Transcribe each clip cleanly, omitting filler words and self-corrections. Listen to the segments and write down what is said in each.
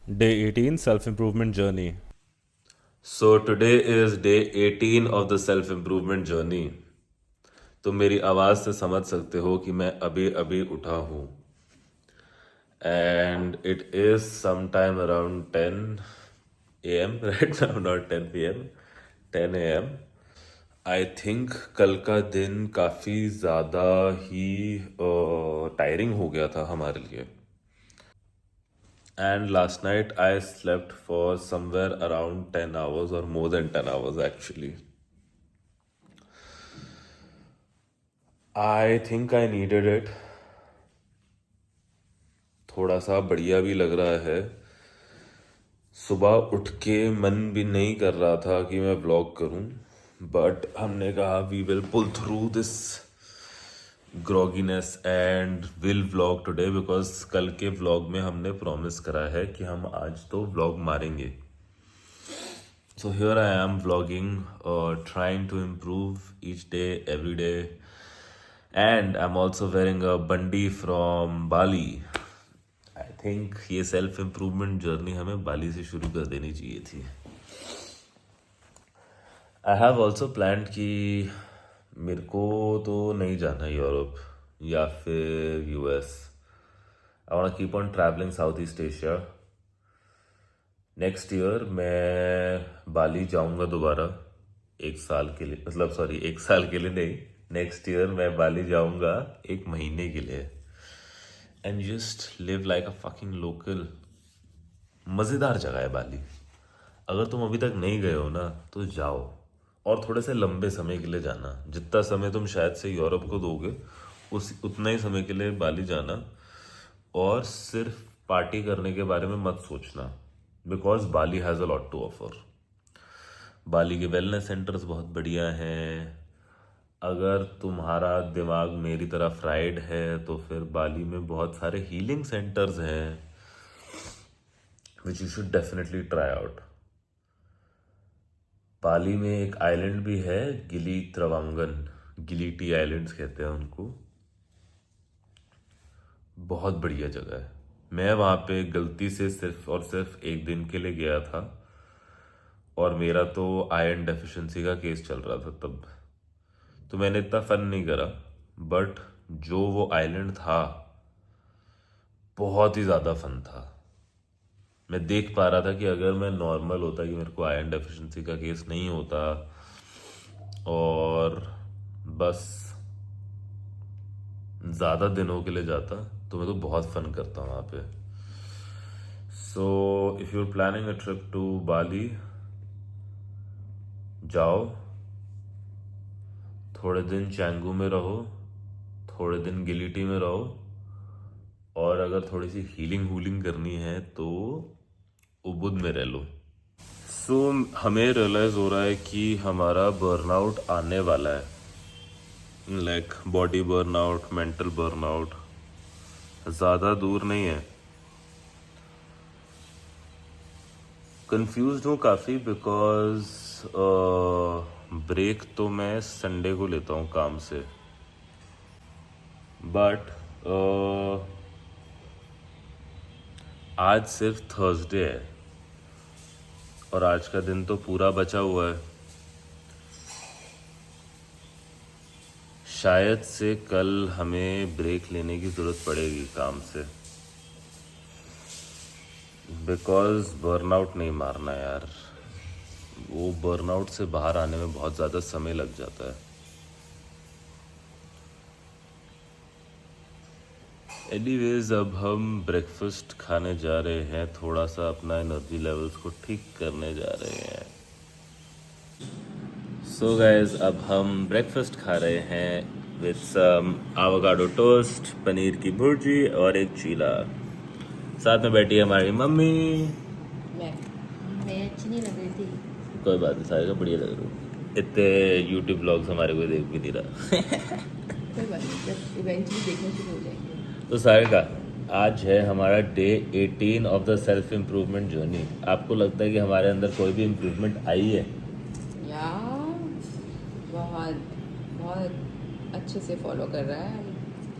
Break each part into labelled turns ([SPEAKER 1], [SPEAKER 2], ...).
[SPEAKER 1] Day 18 Self Improvement Journey.
[SPEAKER 2] So today is day 18 of the self improvement journey. तो मेरी आवाज़ से समझ सकते हो कि मैं अभी अभी उठा हूँ and it is sometime around 10 a.m. right now, not 10 p.m. 10 a.m. I think कल का दिन काफ़ी ज़्यादा ही टायरिंग हो गया था हमारे लिए. And last night I slept for somewhere around 10 hours or more than 10 hours actually. I think I needed it. थोड़ा सा बढ़िया भी लग रहा है. सुबह उठ के मन भी नहीं कर रहा था कि मैं व्लॉग करूं, बट हमने कहा we will pull through this grogginess and will vlog today because कल के व्लॉग में हमने प्रॉमिस करा है कि हम आज तो व्लॉग मारेंगे. So here I am vlogging, trying to improve each day, every day, and I'm also wearing a bandi from Bali. I think ये सेल्फ इम्प्रूवमेंट जर्नी हमें बाली से शुरू कर देनी चाहिए थी. आई हैव ऑल्सो प्लान कि मेरे को तो नहीं जाना यूरोप या फिर US. I want keep on travelling south east Asia. Next year मैं बाली जाऊंगा दोबारा, एक साल के लिए, मतलब सॉरी एक साल के लिए नहीं, नेक्स्ट ईयर मैं बाली जाऊंगा एक महीने के लिए and just live like a fucking local. मज़ेदार जगह है बाली. अगर तुम अभी तक नहीं गए हो ना तो जाओ, और थोड़े से लंबे समय के लिए जाना. जितना समय तुम शायद से यूरोप को दोगे उस उतना ही समय के लिए बाली जाना. और सिर्फ पार्टी करने के बारे में मत सोचना, because Bali has a lot to offer. Bali के वेलनेस सेंटर्स बहुत बढ़िया हैं. अगर तुम्हारा दिमाग मेरी तरह फ्राइड है तो फिर बाली में बहुत सारे हीलिंग सेंटर्स हैं which you should definitely try out. Bali में एक आइलैंड भी है, गिली त्रवांगन, गिलीटी आइलैंड्स कहते हैं उनको. बहुत बढ़िया जगह है. मैं वहाँ पे गलती से सिर्फ और सिर्फ एक दिन के लिए गया था और मेरा तो आयरन डेफिशिएंसी का केस चल रहा था तब, तो मैंने इतना फन नहीं करा. बट जो वो आइलैंड था बहुत ही ज़्यादा फन था. मैं देख पा रहा था कि अगर मैं नॉर्मल होता, कि मेरे को आयरन डेफिशिएंसी का केस नहीं होता और बस ज़्यादा दिनों के लिए जाता, तो मैं तो बहुत फन करता हूँ वहाँ पे. So if you are planning a trip to Bali, जाओ, थोड़े दिन चैंगू में रहो, थोड़े दिन गिलिटी में रहो, और अगर थोड़ी सी हीलिंग हूलिंग करनी है तो उबुद में रह लो. सो हमें रियलाइज़ हो रहा है कि हमारा बर्नआउट आने वाला है. Like body burnout, mental burnout ज़्यादा दूर नहीं है. कंफ्यूज हूँ काफ़ी बिकॉज ब्रेक तो मैं संडे को लेता हूँ काम से, बट आज सिर्फ थर्सडे है और आज का दिन तो पूरा बचा हुआ है. शायद से कल हमें ब्रेक लेने की ज़रूरत पड़ेगी काम से, बिकॉज बर्नआउट नहीं मारना यार. वो बर्नआउट से बाहर आने में बहुत ज़्यादा समय लग जाता है. एनीवेज, अब हम ब्रेकफास्ट खाने जा रहे हैं, थोड़ा सा अपना एनर्जी लेवल्स को ठीक करने जा रहे हैं. सो गाइस, अब हम ब्रेकफास्ट खा रहे हैं with some avocado toast, paneer की भुर्जी और एक चीला. साथ में बैठी है हमारी मम्मी.
[SPEAKER 3] मैं मैं अच्छी नहीं लग रही थी.
[SPEAKER 2] कोई बात नहीं, सारे का बढ़िया लग रहा है. इतने यूट्यूब ब्लॉग्स हमारे को देख भी नहीं रहा.
[SPEAKER 3] कोई बात नहीं, जब इवेंचुअली देखना शुरू हो जाएंगे.
[SPEAKER 2] तो सारे का आज है हमारा day 18 of the self improvement journey. आपको लगता है कि हमारे अंदर कोई भी इम्प्रूवमेंट आई है?
[SPEAKER 3] या बहुत बहुत अच्छे से फॉलो कर रहा है.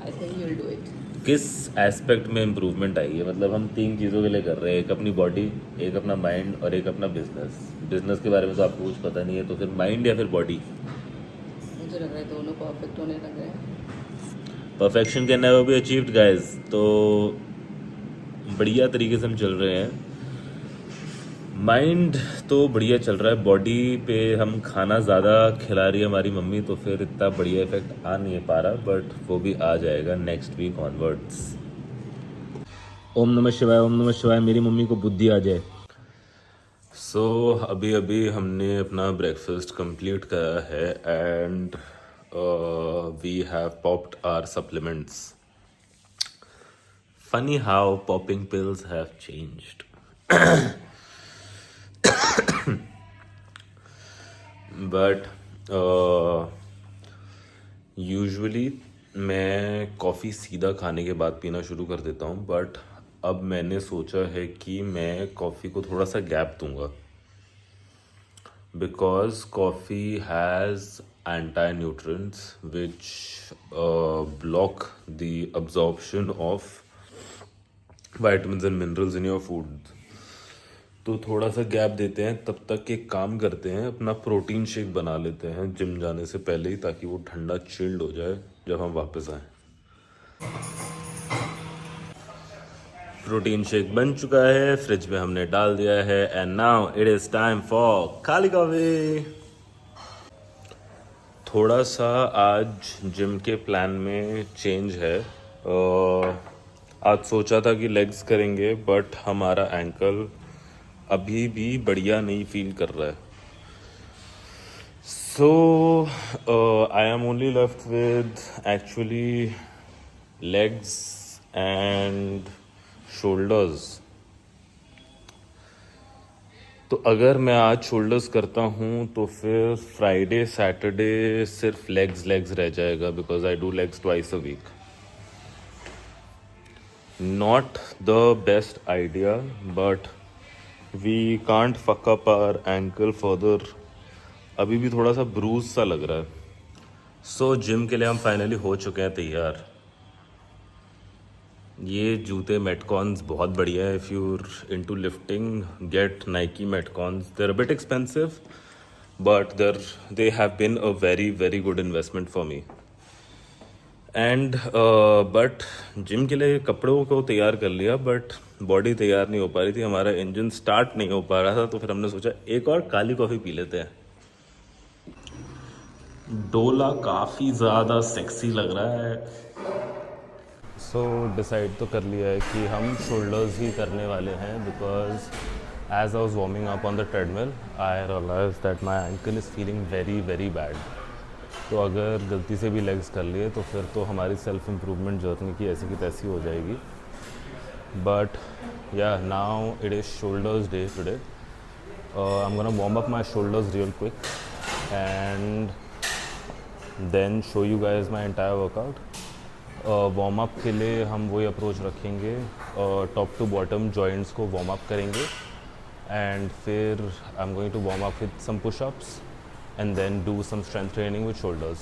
[SPEAKER 3] I think you will do it.
[SPEAKER 2] किस एस्पेक्ट में इम्प्रूवमेंट आई है? मतलब हम 3 चीज़ों के लिए कर रहे हैं, एक अपनी बॉडी, एक अपना माइंड और एक अपना बिजनेस। बिजनेस के बारे में तो आपको कुछ पता नहीं है, तो फिर माइंड या फिर बॉडी?
[SPEAKER 3] मुझे लग रहा है दोनों परफेक्ट होने लग रहे हैं।
[SPEAKER 2] Perfection can never be achieved guys. तो बढ़िया तरीके से हम चल रहे हैं। माइंड तो बढ़िया चल रहा है, बॉडी पे हम खाना ज़्यादा खिला रही है हमारी मम्मी, तो फिर इतना बढ़िया इफेक्ट आ नहीं पा रहा, बट वो भी आ जाएगा नेक्स्ट वीक ऑनवर्ड्स। ओम नमः शिवाय, ओम नमः शिवाय, मेरी मम्मी को बुद्धि आ जाए। सो अभी अभी हमने अपना ब्रेकफास्ट कंप्लीट करा है and we have popped our supplements. Funny how popping pills have changed. But usually मैं कॉफ़ी सीधा खाने के बाद पीना शुरू कर देता हूँ, बट अब मैंने सोचा है कि मैं कॉफ़ी को थोड़ा सा गैप दूंगा, because coffee has anti nutrients which block the absorption of vitamins and minerals in your food. तो थोड़ा सा गैप देते हैं, तब तक एक काम करते हैं, अपना प्रोटीन शेक बना लेते हैं जिम जाने से पहले ही, ताकि वो ठंडा चिल्ड हो जाए जब हम वापस आए। प्रोटीन शेक बन चुका है, फ्रिज में हमने डाल दिया है and now it is time for Kali coffee. थोड़ा सा आज जिम के प्लान में चेंज है। आज सोचा था कि लेग्स करेंगे, बट हमारा एंकल अभी भी बढ़िया नहीं फील कर रहा है, so I am only left with actually legs and shoulders. तो अगर मैं आज शोल्डर्स करता हूँ तो फिर फ्राइडे सैटरडे सिर्फ लेग्स रह जाएगा, because I do legs twice a week. Not the best idea, but we can't fuck up our ankle further. अभी भी थोड़ा सा ब्रूज सा लग रहा है। सो जिम के लिए हम फाइनली हो चुके हैं तैयार। ये जूते मेटकॉन्स बहुत बढ़िया है। If you into lifting, get Nike Metcons. There a bit expensive, but they have been a very very good investment for me. And but gym के लिए कपड़ों को तैयार कर लिया, बट बॉडी तैयार नहीं हो पा रही थी, हमारा इंजन स्टार्ट नहीं हो पा रहा था, तो फिर हमने सोचा एक और काली कॉफ़ी पी लेते हैं। डोला काफ़ी ज़्यादा सेक्सी लग रहा है। सो डिसाइड तो कर लिया है कि हम शोल्डर्स ही करने वाले हैं, because as I was warming up on the treadmill I realise that my ankle is feeling very very bad. तो अगर गलती से भी लेग्स कर लिए तो फिर तो हमारी सेल्फ इम्प्रूवमेंट जर्नी की ऐसी की तैसी हो जाएगी। But yeah now it is shoulders day today. I am gonna warm up my shoulders real quick and then show you guys my entire workout. Warm up के लिए हम वही अप्रोच रखेंगे, टॉप टू बॉटम जॉइंट्स को warm up करेंगे and फिर I am going to warm up with some pushups and then do some strength training with shoulders.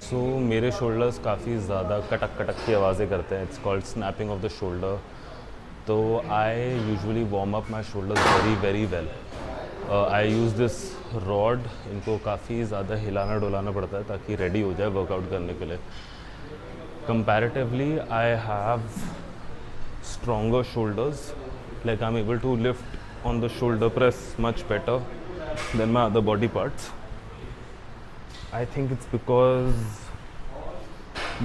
[SPEAKER 2] So मेरे shoulders काफ़ी ज़्यादा कटक की आवाज़ें करते हैं। It's called snapping of the shoulder. तो I usually warm up my shoulders very very well. I use this rod. इनको काफ़ी ज़्यादा हिलाना डुलाना पड़ता है ताकि रेडी हो जाए वर्कआउट करने के लिए। Comparatively, I have stronger shoulders. Like I'm able to lift on the shoulder press much better than my other body parts. I think it's because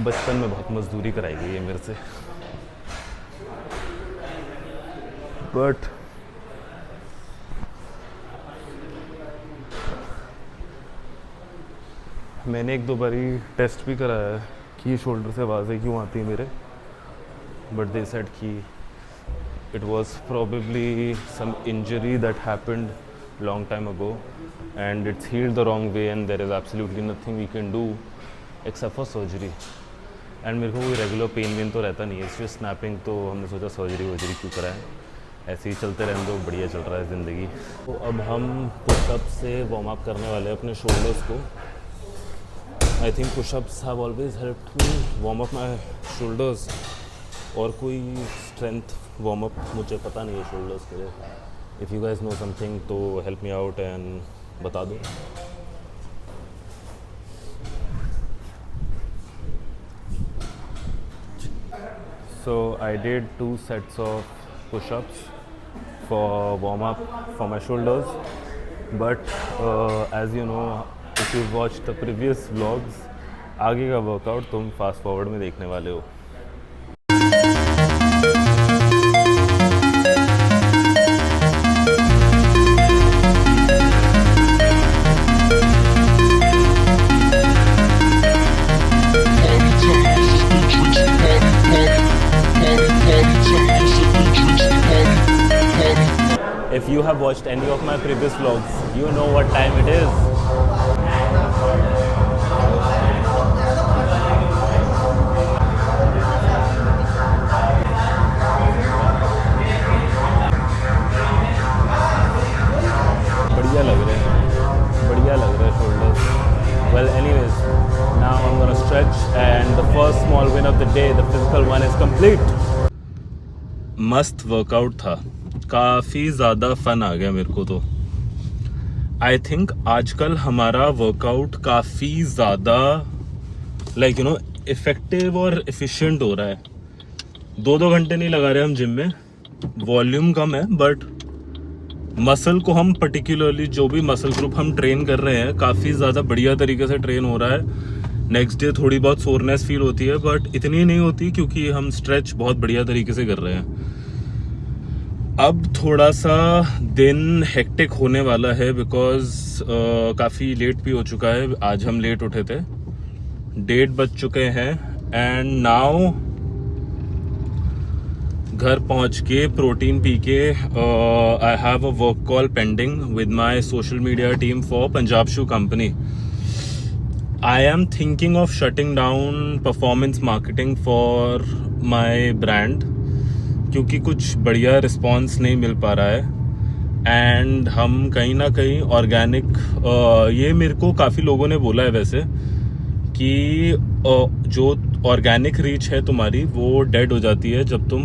[SPEAKER 2] बचपन में बहुत मजदूरी कराई गई है मेरे से। बट मैंने एक दो बारी टेस्ट भी कराया है कि शोल्डर से आवाज़ें क्यों आती हैं मेरे, बट दे सेड कि it was probably some injury that happened long time ago and it's healed the wrong way and there is absolutely nothing we can do except for surgery. and मेरे को कोई regular pen when तो रहता नहीं है, इस snapping, तो हमने सोचा सर्जरी क्यों कराएं, ऐसे ही चलते रहने दो, बढ़िया चल रहा है ज़िंदगी। तो अब हम पुशअप से वार्म अप करने वाले हैं अपने शोल्डर्स को। I think pushups have always helped me warm up my shoulders
[SPEAKER 1] और कोई स्ट्रेंथ वार्म अप मुझे पता नहीं है शोल्डर्स के लिए. If you guys know something तो हेल्प मी आउट एंड बता दो. So I did 2 sets of push-ups for warm-up for my shoulders. But as you know, if you've watched the previous vlogs, आगे का workout तुम fast forward में देखने वाले हो. If you have watched any of my previous vlogs, you know what time it is. बढ़िया लग रहे हैं, बढ़िया लग रहे हैं shoulders. Well, anyways, now I'm gonna stretch, and the first small win of the day, the physical one, is complete. मस्त workout था, काफ़ी ज़्यादा फन आ गया मेरे को. तो आई थिंक आजकल हमारा वर्कआउट काफ़ी ज़्यादा लाइक यू नो इफ़ेक्टिव और एफिशिएंट हो रहा है. 2 घंटे नहीं लगा रहे हम जिम में, वॉल्यूम कम है बट मसल को हम पर्टिकुलरली जो भी मसल ग्रुप हम ट्रेन कर रहे हैं काफ़ी ज़्यादा बढ़िया तरीके से ट्रेन हो रहा है. नेक्स्ट डे थोड़ी बहुत सोरनेस फील होती है बट इतनी नहीं होती क्योंकि हम स्ट्रेच बहुत बढ़िया तरीके से कर रहे हैं. अब थोड़ा सा दिन हेक्टिक होने वाला है बिकॉज काफ़ी लेट भी हो चुका है. आज हम लेट उठे थे, 1:30 बज चुके हैं एंड नाउ घर पहुंच के प्रोटीन पी के I have a work call pending with my social media team for Punjab shoe company. I am thinking of shutting down performance marketing for my brand क्योंकि कुछ बढ़िया रिस्पॉन्स नहीं मिल पा रहा है एंड हम कहीं ना कहीं ऑर्गेनिक ये मेरे को काफ़ी लोगों ने बोला है वैसे कि जो ऑर्गेनिक रीच है तुम्हारी वो डेड हो जाती है जब तुम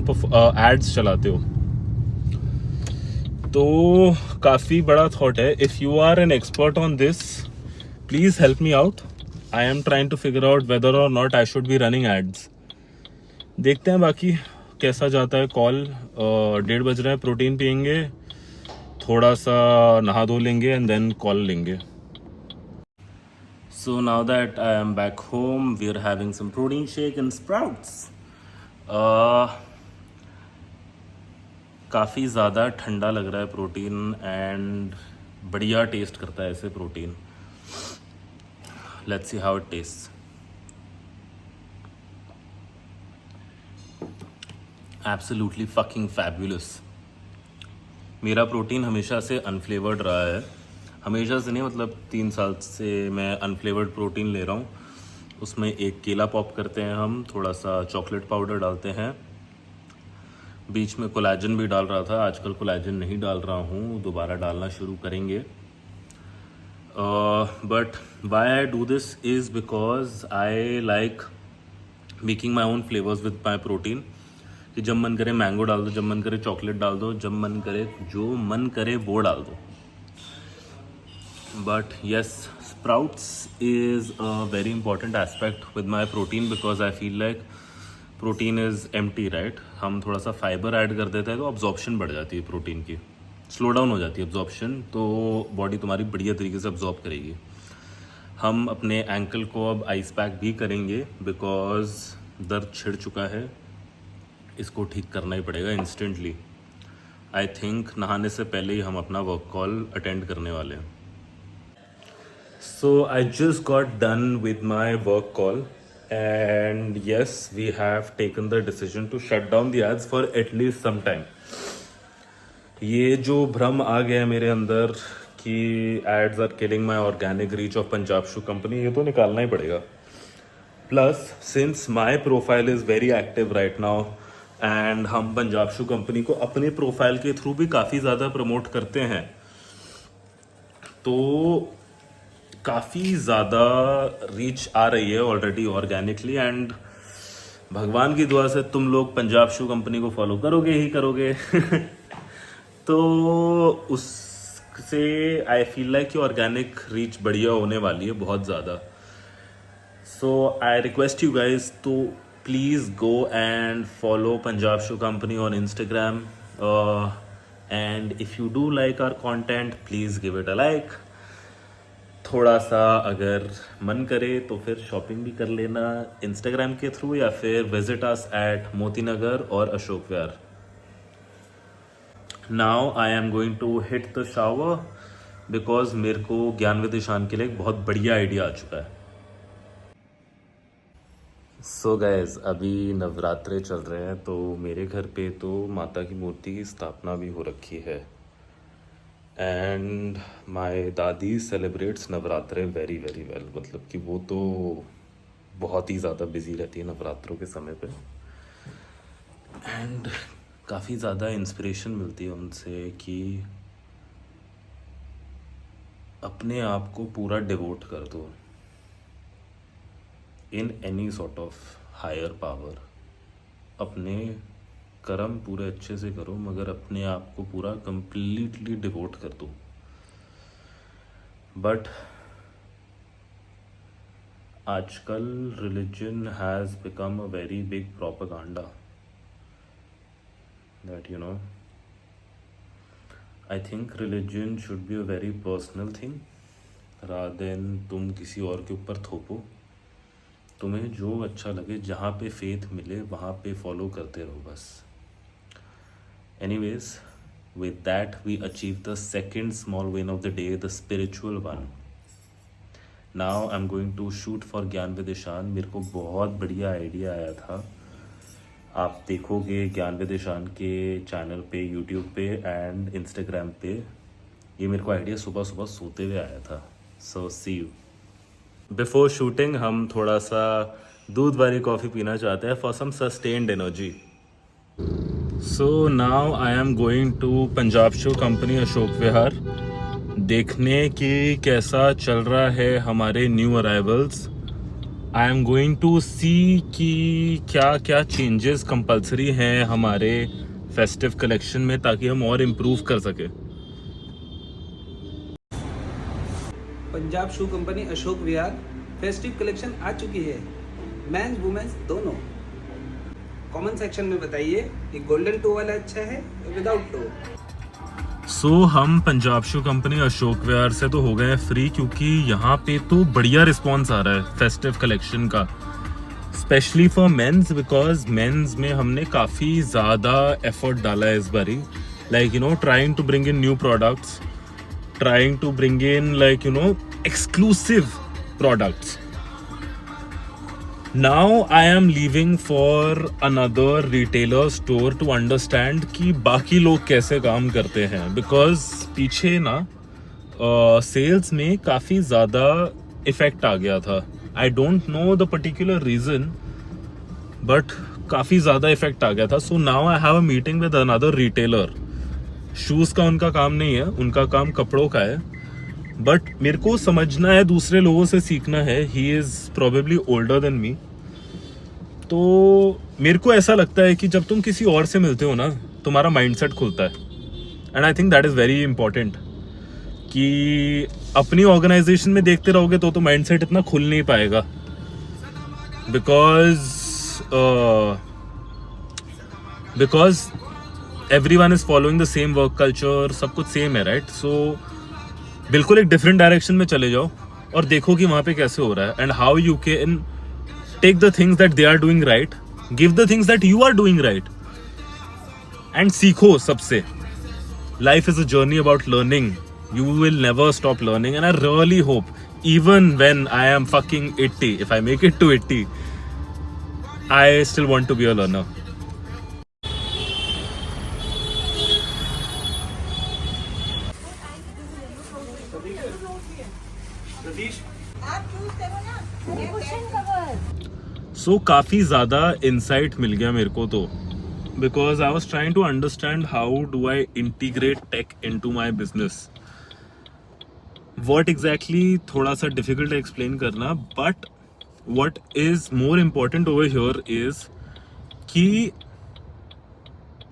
[SPEAKER 1] एड्स चलाते हो. तो काफ़ी बड़ा थॉट है. If you are an expert on this please help me out. I am trying to figure out whether or not I should be running ads. देखते हैं बाकी कैसा जाता है कॉल. 1:30 बज रहा है, प्रोटीन पियेंगे, थोड़ा सा नहा धो लेंगे एंड देन कॉल लेंगे. So now that I am back home, we are having some protein shake and sprouts. काफ़ी ज़्यादा ठंडा लग रहा है प्रोटीन एंड बढ़िया टेस्ट करता है ऐसे protein. Let's see how it tastes. Absolutely fucking fabulous. मेरा प्रोटीन हमेशा से अनफ्लेवर्ड रहा है. हमेशा से नहीं, मतलब 3 साल से मैं अनफ्लेवर्ड प्रोटीन ले रहा हूँ. उसमें एक केला पॉप करते हैं हम, थोड़ा सा चॉकलेट पाउडर डालते हैं, बीच में कोलेजन भी डाल रहा था. आजकल कोलेजन नहीं डाल रहा हूँ, दोबारा डालना शुरू करेंगे. But why I do this is because I like making my own flavors with my protein. कि जब मन करे मैंगो डाल दो, जब मन करे चॉकलेट डाल दो, जब मन करे जो मन करे वो डाल दो. But yes, sprouts is a very important aspect with my protein because I feel like protein is empty, right? हम थोड़ा सा फाइबर ऐड कर देते हैं तो अब्जॉर्प्शन बढ़ जाती है प्रोटीन की, स्लो डाउन हो जाती है अब्जॉर्प्शन, तो बॉडी तुम्हारी बढ़िया तरीके से अब्जॉर्ब करेगी. हम अपने एंकल को अब आइस पैक भी करेंगे बिकॉज दर्द छिड़ चुका है, इसको ठीक करना ही पड़ेगा इंस्टेंटली. आई थिंक नहाने से पहले ही हम अपना वर्क कॉल अटेंड करने वाले हैं. So I just got done with my work call and yes we have taken the decision to shut down the ads for at least some time. ये जो भ्रम आ गया है मेरे अंदर कि ads are killing my organic reach of Punjab shoe company, ये तो निकालना ही पड़ेगा. Plus since my profile is very active right now and हम पंजाब शू कंपनी को अपने प्रोफाइल के थ्रू भी काफ़ी ज़्यादा प्रमोट करते हैं, तो काफ़ी ज़्यादा रीच आ रही है ऑलरेडी ऑर्गेनिकली. एंड
[SPEAKER 2] भगवान की दुआ से तुम लोग पंजाब शू कंपनी को फॉलो करोगे ही करोगे। तो उससे आई फील लाइक कि ऑर्गेनिक रीच बढ़िया होने वाली है बहुत ज़्यादा। So I request you guys to please go and follow Punjab Shoe Company on Instagram. And if you do like our content, please give it a like. थोड़ा सा अगर मन करे तो फिर शॉपिंग भी कर लेना इंस्टाग्राम के थ्रू या फिर visit us at Moti Nagar और Ashok Vihar. Now I am going to hit the shower because मेरे को ज्ञान विदिशान के लिए एक बहुत बढ़िया आइडिया आ चुका है। सो गाइज अभी नवरात्रे चल रहे हैं तो मेरे घर पे तो माता की मूर्ति की स्थापना भी हो रखी है एंड माय दादी सेलिब्रेट्स नवरात्रे वेरी वेरी वेल। मतलब कि वो तो बहुत ही ज़्यादा बिजी रहती है नवरात्रों के समय पे एंड काफ़ी ज़्यादा इंस्पिरेशन मिलती है उनसे कि अपने आप को पूरा डिवोट कर दो in any sort of higher power. अपने कर्म पूरे अच्छे से करो मगर अपने आप को पूरा कंप्लीटली डिवोट कर दो। बट आजकल religion has become a very big propaganda that you know I think religion should be a very personal thing rather than तुम किसी और के ऊपर थोपो। तुम्हें जो अच्छा लगे जहाँ पे फेथ मिले वहाँ पे फॉलो करते रहो बस। Anyways with that we achieve the second small win of the day, the spiritual one. Now I am going to shoot for ज्ञान विदिशान। मेरे को बहुत बढ़िया आइडिया आया था, आप देखोगे ज्ञान विदिशान के चैनल पे, यूट्यूब पे एंड इंस्टाग्राम पे। ये मेरे को आइडिया सुबह सुबह सोते हुए आया था। So see you. Before shooting हम थोड़ा सा दूध वाली कॉफ़ी पीना चाहते हैं for some sustained energy. So now I am going to Punjab shoe company Ashok Vihar देखने की कैसा चल रहा है हमारे new arrivals. I am going to see कि क्या क्या चेंजेस कंपलसरी हैं हमारे फेस्टिव कलेक्शन में ताकि हम और इम्प्रूव कर सकें।
[SPEAKER 4] पंजाब शू कंपनी अशोक विहार फेस्टिव कलेक्शन आ चुकी है, मेंस वुमेन्स दोनों। कमेंट सेक्शन में बताइए कि गोल्डन टो वाला अच्छा है या विदाउट टो।
[SPEAKER 2] सो हम पंजाब शू कंपनी अशोक विहार से तो हो गए हैं फ्री क्योंकि यहाँ पे तो बढ़िया रिस्पॉन्स आ रहा है फेस्टिव कलेक्शन का, specially for men's because men's में हमने काफ़ी ज़्यादा एफर्ट डाला है इस बारी। Like you know trying to bring in new products, trying to bring in like you know exclusive products. Now I am leaving for another retailer store to understand कि बाकी लोग कैसे काम करते हैं because पीछे ना सेल्स में काफ़ी ज़्यादा इफ़ेक्ट आ गया था। I don't know the particular reason but काफ़ी ज़्यादा इफ़ेक्ट आ गया था। So now I have a meeting with another retailer. Shoes का उनका काम नहीं है, उनका काम कपड़ों का है। बट मेरे को समझना है, दूसरे लोगों से सीखना है। He is probably older than me. तो मेरे को ऐसा लगता है कि जब तुम किसी और से मिलते हो ना तुम्हारा माइंडसेट खुलता है and I think that is very important. कि अपनी ऑर्गेनाइजेशन में देखते रहोगे तो माइंडसेट इतना खुल नहीं पाएगा because everyone is following the same work culture, सब कुछ सेम है राइट। सो बिल्कुल एक डिफरेंट डायरेक्शन में चले जाओ और देखो कि वहाँ पे कैसे हो रहा है and how you can take the things that they are doing right, give the things that you are doing right and सीखो सबसे। Life is a journey about learning, you will never stop learning and I really hope even when I am fucking 80, if I make it to 80, I still want to be a learner. So काफ़ी ज़्यादा insight मिल गया मेरे को तो, because I was trying to understand how do I integrate tech into my business. What exactly थोड़ा सा difficult to explain करना, but what is more important over here is कि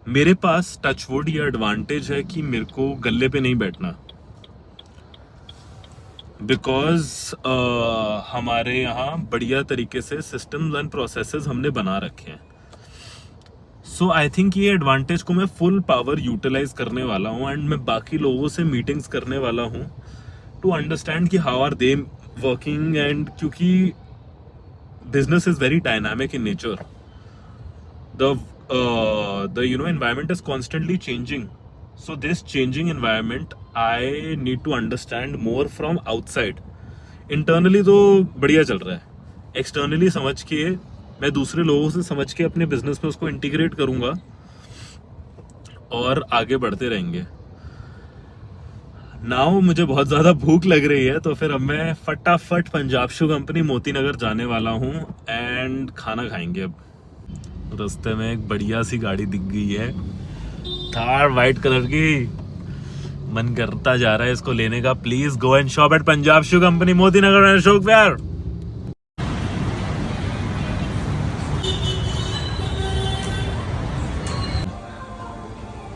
[SPEAKER 2] मेरे पास टचवुड ये एडवांटेज है कि मेरे को गल्ले पे नहीं बैठना, बिकॉज हमारे यहाँ बढ़िया तरीके से सिस्टम्स एंड प्रोसेसेस हमने बना रखे हैं. सो आई थिंक ये एडवांटेज को मैं फुल पावर यूटिलाइज करने वाला हूँ एंड मैं बाकी लोगों से मीटिंग्स करने वाला हूँ टू अंडरस्टैंड कि how are they working. And क्योंकि business is very dynamic in nature, the environment is constantly changing. So this changing environment I need to understand more from outside. Internally तो बढ़िया चल रहा है, externally समझ के मैं दूसरे लोगों से समझ के अपने बिजनेस में उसको इंटीग्रेट करूंगा और आगे बढ़ते रहेंगे. नाउ मुझे बहुत ज्यादा भूख लग रही है, तो फिर अब मैं फटाफट पंजाब शू कंपनी मोती नगर जाने वाला हूँ एंड खाना खाएंगे. अब रास्ते में एक बढ़िया सी गाड़ी दिख गई है, थार वाइट कलर की. मन करता जा रहा है इसको लेने का. Please go and shop at Punjab shoe company Moti Nagar and Ashok Vihar.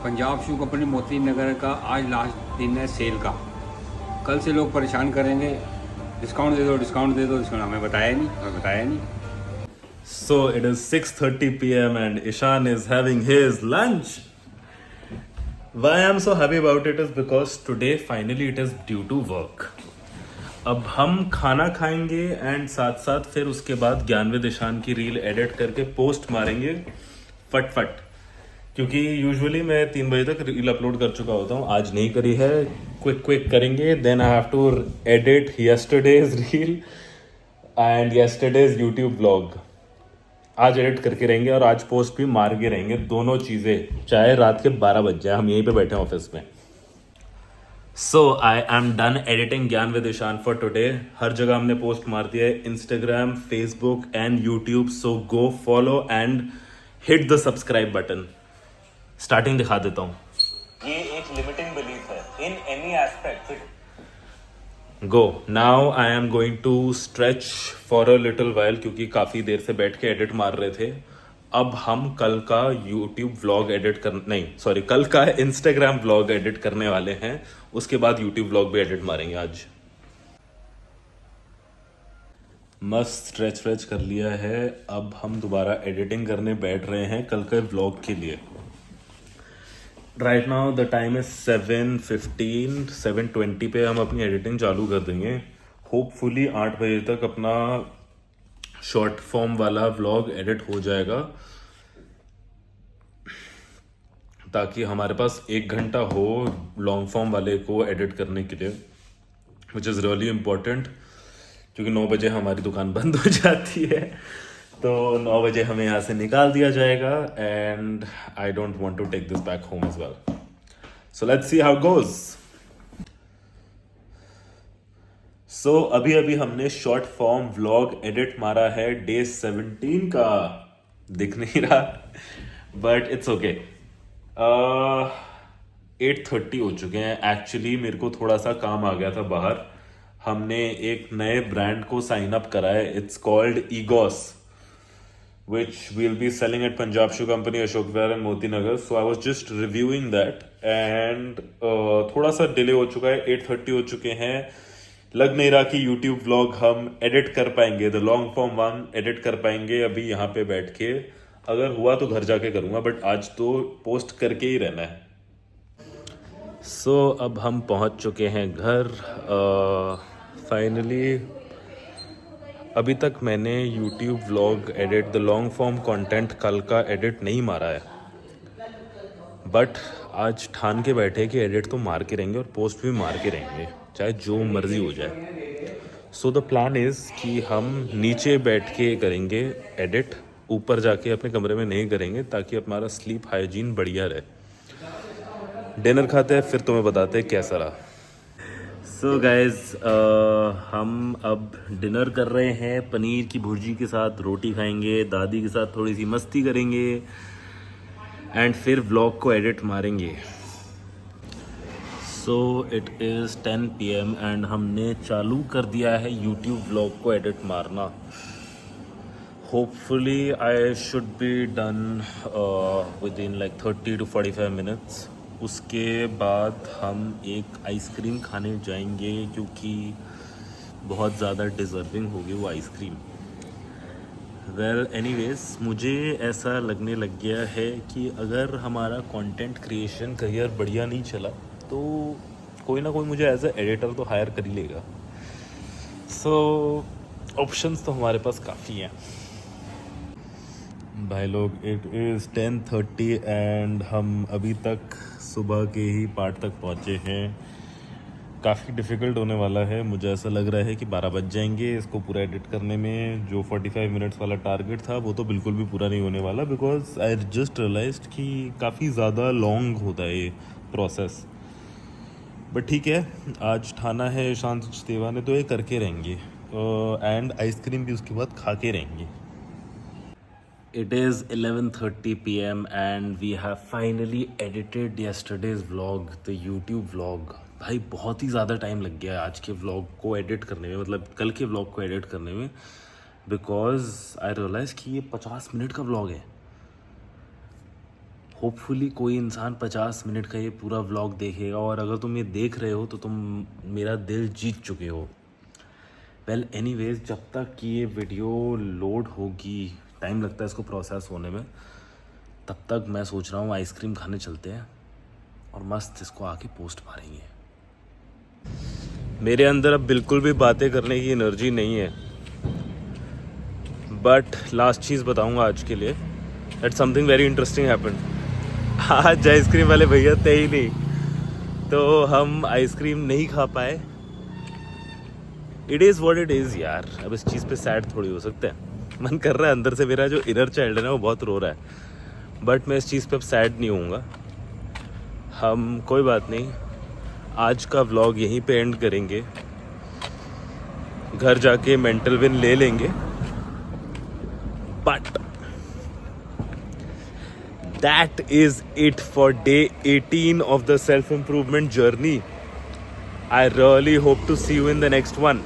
[SPEAKER 5] Punjab shoe company Moti Nagar का आज लास्ट दिन है सेल का. कल से लोग परेशान करेंगे, डिस्काउंट दे दो डिस्काउंट दे दो डिस्काउंट. हमें बताया नहीं.
[SPEAKER 2] So it is 6:30 p.m. and Ishan is having his lunch. Why I'm so happy about it is because today finally it is due to work. अब हम खाना खाएंगे एंड साथ साथ फिर उसके बाद ज्ञानविद ईशान की रील एडिट करके पोस्ट मारेंगे फटफट. क्योंकि यूजुअली मैं 3 बजे तक रील अपलोड कर चुका होता हूँ, आज नहीं करी है. क्विक करेंगे. Then I have to edit yesterday's reel and yesterday's YouTube vlog. आज एडिट करके रहेंगे और आज पोस्ट भी मार के रहेंगे. दोनों चीज़ें, चाहे रात के 12 बज जाए, हम यहीं पे बैठे हैं ऑफिस में. So I am done editing Gyaan with Ishaan for today. हर जगह हमने पोस्ट मार दिया है, Instagram, Facebook and YouTube. So go follow and hit the subscribe button. Starting दिखा देता हूँ. ये एक लिमिटिंग बिलीफ है in any aspect. Go now I am going to stretch for a little while, क्योंकि काफ़ी देर से बैठ के एडिट मार रहे थे. अब हम कल का यूट्यूब व्लॉग कल का इंस्टाग्राम व्लॉग एडिट करने वाले हैं. उसके बाद यूट्यूब व्लॉग भी एडिट मारेंगे आज. मस्त स्ट्रेच कर लिया है. अब हम दोबारा एडिटिंग करने बैठ रहे हैं कल के व्लॉग के लिए. Right now the time is 7:15, 7:20 पे हम अपनी एडिटिंग चालू कर देंगे. होपफुली 8 बजे तक अपना शॉर्ट फॉर्म वाला व्लॉग एडिट हो जाएगा, ताकि हमारे पास 1 घंटा हो लॉन्ग फॉर्म वाले को एडिट करने के लिए, विच इज़ रियली इम्पोर्टेंट. क्योंकि 9 बजे हमारी दुकान बंद हो जाती है, तो 9 बजे हमें यहाँ से निकाल दिया जाएगा. And I don't want to take this back home as well. So let's see how goes. So अभी हमने शॉर्ट फॉर्म व्लॉग एडिट मारा है डे 17 का. दिख नहीं रहा बट इट्स ओके. 8:30 हो चुके हैं. एक्चुअली मेरे को थोड़ा सा काम आ गया था बाहर. हमने एक नए ब्रांड को साइन अप करा है. It's called egos, which we'll be selling at Punjab Shoe Company, Ashok Vihar and Moti Nagar. So I was just reviewing that and थोड़ा सा डिले हो चुका है. 8:30 हो चुके हैं. लग नहीं रहा कि YouTube vlog हम एडिट कर पाएंगे, the long form one edit कर पाएंगे अभी यहाँ पे बैठ के. अगर हुआ तो घर जाके करूँगा, बट आज तो पोस्ट करके ही रहना है. सो अब हम पहुँच चुके हैं घर फाइनली. अभी तक मैंने YouTube vlog edit, the long form content कल का एडिट नहीं मारा है, बट आज ठान के बैठे कि एडिट तो मार के रहेंगे और पोस्ट भी मार के रहेंगे, चाहे जो मर्जी हो जाए. सो द प्लान इज़ कि हम नीचे बैठ के करेंगे एडिट, ऊपर जाके अपने कमरे में नहीं करेंगे, ताकि हमारा स्लीप हाइजीन बढ़िया रहे. डिनर खाते हैं, फिर तुम्हें बताते हैं कैसा रहा. सो गाइज हम अब डिनर कर रहे हैं. पनीर की भुर्जी के साथ रोटी खाएंगे, दादी के साथ थोड़ी सी मस्ती करेंगे एंड फिर व्लॉग को एडिट मारेंगे. So it is 10 PM and हमने चालू कर दिया है यूट्यूब व्लॉग को एडिट मारना. Hopefully I should be done within like 30 to 45 minutes. उसके बाद हम एक आइसक्रीम खाने जाएंगे क्योंकि बहुत ज़्यादा डिज़र्विंग होगी वो आइसक्रीम. वेल एनीवेज, मुझे ऐसा लगने लग गया है कि अगर हमारा कंटेंट क्रिएशन करियर बढ़िया नहीं चला तो कोई ना कोई मुझे एज ए एडिटर तो हायर कर ही लेगा. सो ऑप्शंस तो हमारे पास काफ़ी हैं. भाई लोग, इट इज़ 10:30 एंड हम अभी तक सुबह के ही पार्ट तक पहुँचे हैं. काफ़ी डिफ़िकल्ट होने वाला है. मुझे ऐसा लग रहा है कि 12 बज जाएंगे इसको पूरा एडिट करने में. जो 45 मिनट्स वाला टारगेट था वो तो बिल्कुल भी पूरा नहीं होने वाला, बिकॉज आई जस्ट रियलाइज्ड कि काफ़ी ज़्यादा लॉन्ग होता है ये प्रोसेस. बट ठीक है, आज ठाना है ईशांत सचदेवा ने तो ये करके रहेंगे. एंड आइसक्रीम भी उसके बाद खा के रहेंगे. It is 11:30 p.m. and we have finally edited yesterday's vlog, the YouTube vlog. भाई बहुत ही ज़्यादा टाइम लग गया आज के व्लॉग को एडिट करने में, मतलब कल के व्लॉग को एडिट करने में, बिकॉज आई रियलाइज़ कि ये 50 मिनट का व्लॉग है. होपफुली कोई इंसान 50 मिनट का ये पूरा व्लॉग देखेगा, और अगर तुम ये देख रहे हो तो तुम मेरा दिल जीत चुके हो. वेल एनीवेज, जब तक कि ये वीडियो लोड होगी, टाइम लगता है इसको प्रोसेस होने में, तब तक मैं सोच रहा हूँ आइसक्रीम खाने चलते हैं और मस्त इसको आके पोस्ट मारेंगे. मेरे अंदर अब बिल्कुल भी बातें करने की एनर्जी नहीं है. बट लास्ट चीज़ बताऊँगा आज के लिए, that something very interesting happened. आज आइसक्रीम वाले भैया थे ही नहीं, तो हम आइसक्रीम नहीं खा पाए. It is what it is यार. अब इस चीज़ पे सैड थोड़ी हो सकते हैं. मन कर रहा है, अंदर से मेरा जो इनर चाइल्ड है ना वो बहुत रो रहा है, बट मैं इस चीज़ पे अब सैड नहीं होऊंगा. हम कोई बात नहीं, आज का व्लॉग यहीं पे एंड करेंगे. घर जाके मेंटल विन ले लेंगे. But that is it for day 18 of the self improvement journey. I really hope to see you in the next one.